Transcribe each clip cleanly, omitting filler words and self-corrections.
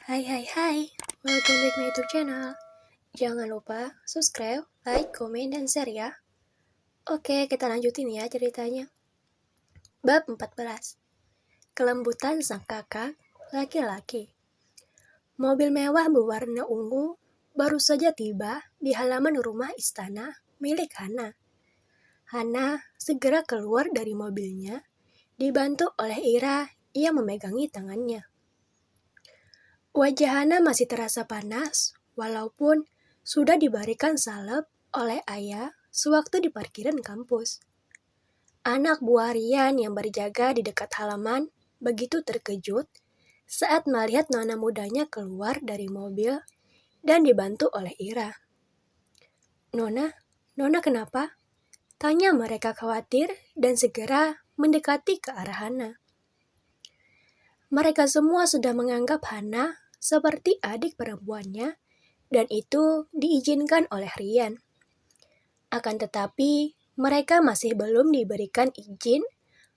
Hai hai hai, welcome back my YouTube channel. Jangan lupa subscribe, like, komen, dan share ya. Oke, kita lanjutin ya ceritanya. Bab 14. Kelembutan sang kakak, laki-laki. Mobil mewah berwarna ungu baru saja tiba di halaman rumah istana milik Hana. Hana segera keluar dari mobilnya, dibantu oleh Ira yang memegangi tangannya. Wajah Hana masih terasa panas, walaupun sudah diberikan salep oleh ayah sewaktu di parkiran kampus. Anak buah Rian yang berjaga di dekat halaman begitu terkejut saat melihat nona mudanya keluar dari mobil dan dibantu oleh Ira. Nona kenapa? Tanya mereka khawatir dan segera mendekati ke arah Hana. Mereka semua sudah menganggap Hana seperti adik perempuannya dan itu diizinkan oleh Rian. Akan tetapi, mereka masih belum diberikan izin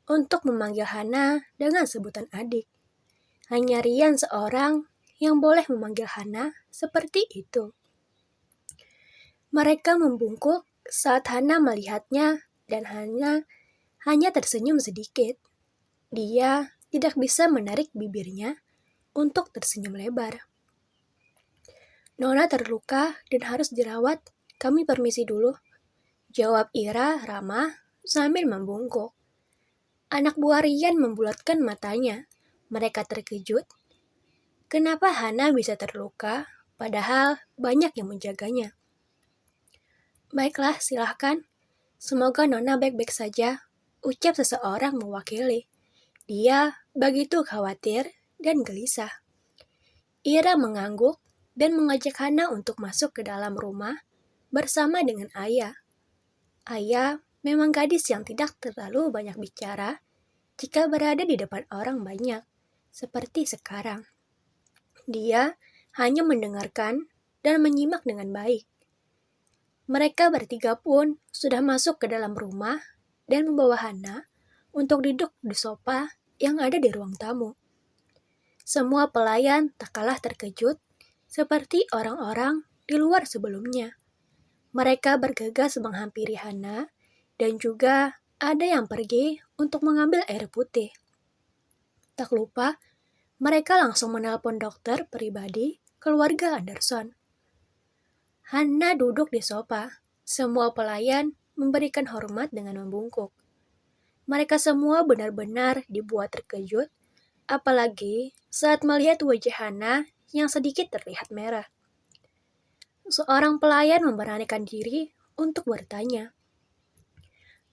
untuk memanggil Hana dengan sebutan adik. Hanya Rian seorang yang boleh memanggil Hana seperti itu. Mereka membungkuk saat Hana melihatnya dan hanya tersenyum sedikit. Dia tidak bisa menarik bibirnya untuk tersenyum lebar. Nona terluka dan harus dirawat. Kami permisi dulu, jawab Ira ramah sambil membungkuk. Anak buah Rian membulatkan matanya. Mereka terkejut. Kenapa Hana bisa terluka, padahal banyak yang menjaganya? Baiklah, silahkan. Semoga Nona baik-baik saja, ucap seseorang mewakili. Dia begitu khawatir dan gelisah. Ira mengangguk dan mengajak Hana untuk masuk ke dalam rumah bersama dengan ayah. Ayah memang gadis yang tidak terlalu banyak bicara jika berada di depan orang banyak, seperti sekarang. Dia hanya mendengarkan dan menyimak dengan baik. Mereka bertiga pun sudah masuk ke dalam rumah dan membawa Hana untuk duduk di sofa yang ada di ruang tamu. Semua pelayan tak kalah terkejut seperti orang-orang di luar sebelumnya. Mereka bergegas menghampiri Hana dan juga ada yang pergi untuk mengambil air putih. Tak lupa, mereka langsung menelpon dokter pribadi keluarga Anderson. Hana duduk di sofa. Semua pelayan memberikan hormat dengan membungkuk. Mereka semua benar-benar dibuat terkejut, apalagi saat melihat wajah Hana yang sedikit terlihat merah. Seorang pelayan memberanikan diri untuk bertanya,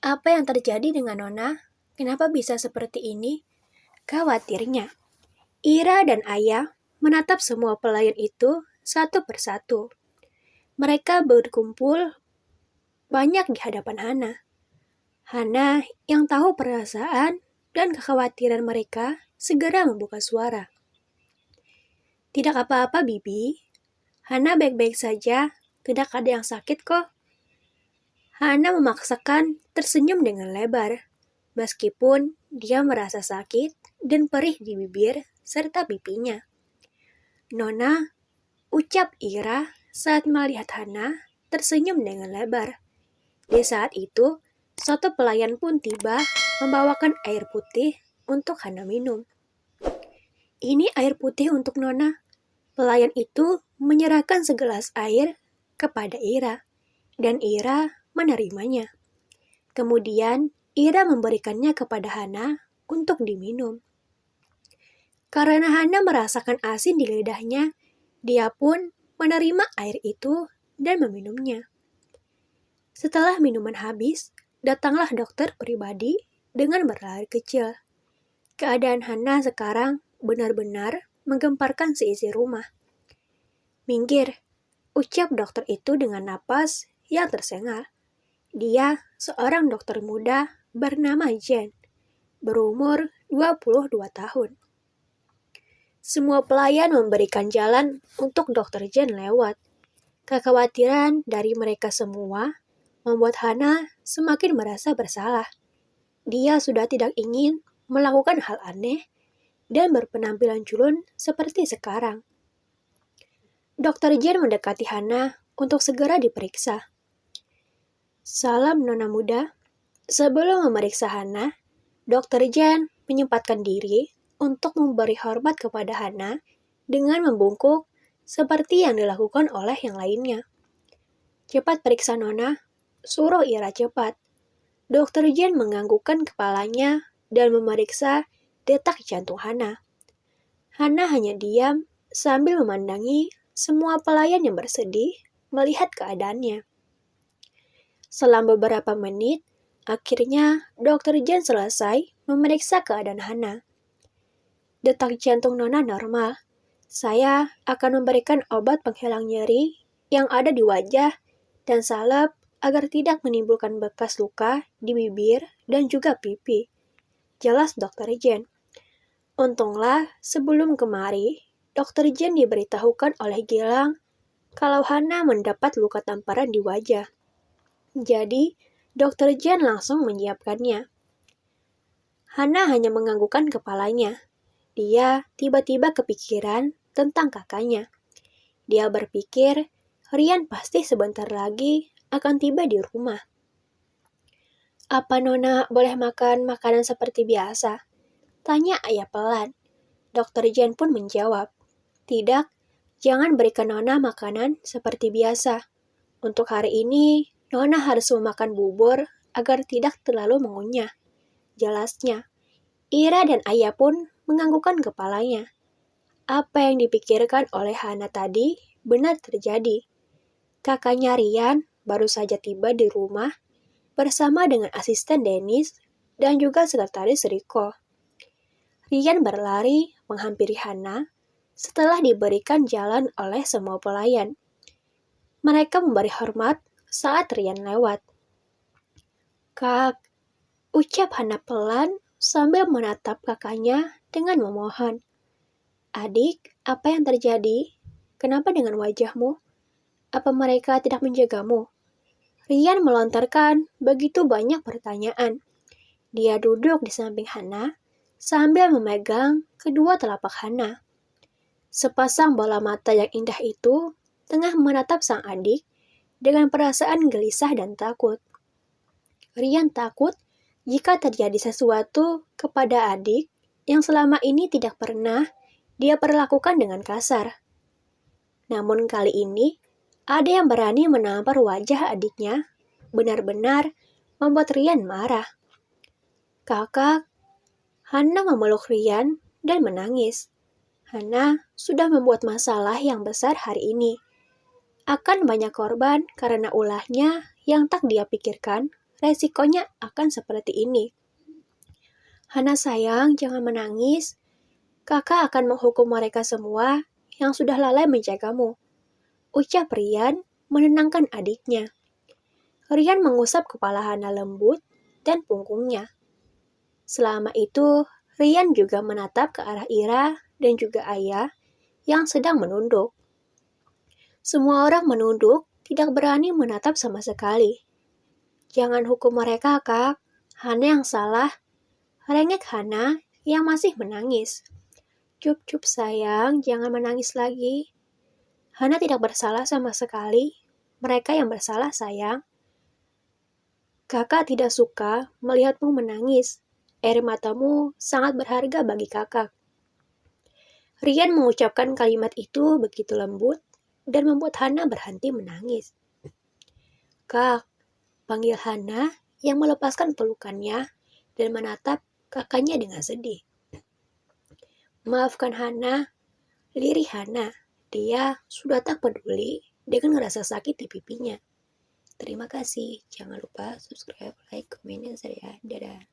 apa yang terjadi dengan Nona? Kenapa bisa seperti ini? Khawatirnya, Ira dan ayah menatap semua pelayan itu satu persatu. Mereka berkumpul banyak di hadapan Hana. Hana yang tahu perasaan dan kekhawatiran mereka segera membuka suara. Tidak apa-apa, Bibi. Hana baik-baik saja, tidak ada yang sakit kok. Hana memaksakan tersenyum dengan lebar, meskipun dia merasa sakit dan perih di bibir serta pipinya. Nona, ucap Ira saat melihat Hana tersenyum dengan lebar. Di saat itu, suatu pelayan pun tiba membawakan air putih untuk Hana minum. Ini air putih untuk Nona. Pelayan itu menyerahkan segelas air kepada Ira, dan Ira menerimanya. Kemudian, Ira memberikannya kepada Hana untuk diminum. Karena Hana merasakan asin di lidahnya, dia pun menerima air itu dan meminumnya. Setelah minuman habis, datanglah dokter pribadi dengan berlari kecil. Keadaan Hana sekarang benar-benar menggemparkan seisi rumah. Minggir, ucap dokter itu dengan napas yang tersengal. Dia seorang dokter muda bernama Jen, berumur 22 tahun. Semua pelayan memberikan jalan untuk dokter Jen lewat. Kekhawatiran dari mereka semua membuat Hana semakin merasa bersalah. Dia sudah tidak ingin melakukan hal aneh dan berpenampilan culun seperti sekarang. Dokter Jen mendekati Hana untuk segera diperiksa. Salam Nona muda. Sebelum memeriksa Hana, Dokter Jen menyempatkan diri untuk memberi hormat kepada Hana dengan membungkuk seperti yang dilakukan oleh yang lainnya. Cepat periksa Nona, suruh Ira cepat. Dokter Jen menganggukkan kepalanya dan memeriksa detak jantung Hana. Hana hanya diam sambil memandangi semua pelayan yang bersedih melihat keadaannya. Selang beberapa menit, akhirnya Dokter Jen selesai memeriksa keadaan Hana. Detak jantung Nona normal. Saya akan memberikan obat penghilang nyeri yang ada di wajah dan salep agar tidak menimbulkan bekas luka di bibir dan juga pipi. Jelas Dokter Jen. Untunglah sebelum kemari, Dokter Jen diberitahukan oleh Gilang kalau Hana mendapat luka tamparan di wajah. Jadi, Dokter Jen langsung menyiapkannya. Hana hanya menganggukkan kepalanya. Dia tiba-tiba kepikiran tentang kakaknya. Dia berpikir Rian pasti sebentar lagi akan tiba di rumah. Apa Nona boleh makan makanan seperti biasa? Tanya ayah pelan. Dokter Jen pun menjawab, tidak, jangan berikan Nona makanan seperti biasa. Untuk hari ini, Nona harus memakan bubur agar tidak terlalu mengunyah. Jelasnya, Ira dan ayah pun menganggukkan kepalanya. Apa yang dipikirkan oleh Hana tadi benar terjadi. Kakaknya Rian baru saja tiba di rumah bersama dengan asisten Dennis dan juga sekretaris Riko. Rian berlari menghampiri Hana setelah diberikan jalan oleh semua pelayan. Mereka memberi hormat saat Rian lewat. Kak, ucap Hana pelan sambil menatap kakaknya dengan memohon. Adik, apa yang terjadi? Kenapa dengan wajahmu? Apa mereka tidak menjagamu? Rian melontarkan begitu banyak pertanyaan. Dia duduk di samping Hana sambil memegang kedua telapak Hana. Sepasang bola mata yang indah itu tengah menatap sang adik dengan perasaan gelisah dan takut. Rian takut jika terjadi sesuatu kepada adik yang selama ini tidak pernah dia perlakukan dengan kasar. Namun kali ini, ada yang berani menampar wajah adiknya, benar-benar membuat Rian marah. Kakak, Hana memeluk Rian dan menangis. Hana sudah membuat masalah yang besar hari ini. Akan banyak korban karena ulahnya yang tak dia pikirkan, resikonya akan seperti ini. Hana sayang, jangan menangis. Kakak akan menghukum mereka semua yang sudah lalai menjagamu. Ucap Rian menenangkan adiknya. Rian mengusap kepala Hana lembut dan punggungnya. Selama itu, Rian juga menatap ke arah Ira dan juga ayah yang sedang menunduk. Semua orang menunduk, tidak berani menatap sama sekali. Jangan hukum mereka, Kak. Hana yang salah. Rengek Hana yang masih menangis. Cup-cup sayang, jangan menangis lagi. Hana tidak bersalah sama sekali. Mereka yang bersalah, sayang. Kakak tidak suka melihatmu menangis. Air matamu sangat berharga bagi kakak. Rian mengucapkan kalimat itu begitu lembut dan membuat Hana berhenti menangis. Kak, panggil Hana yang melepaskan pelukannya dan menatap kakaknya dengan sedih. Maafkan Hana, lirih Hana. Dia sudah tak peduli dengan rasa sakit di pipinya. Terima kasih. Jangan lupa subscribe, like, komen, dan share ya. Dadah.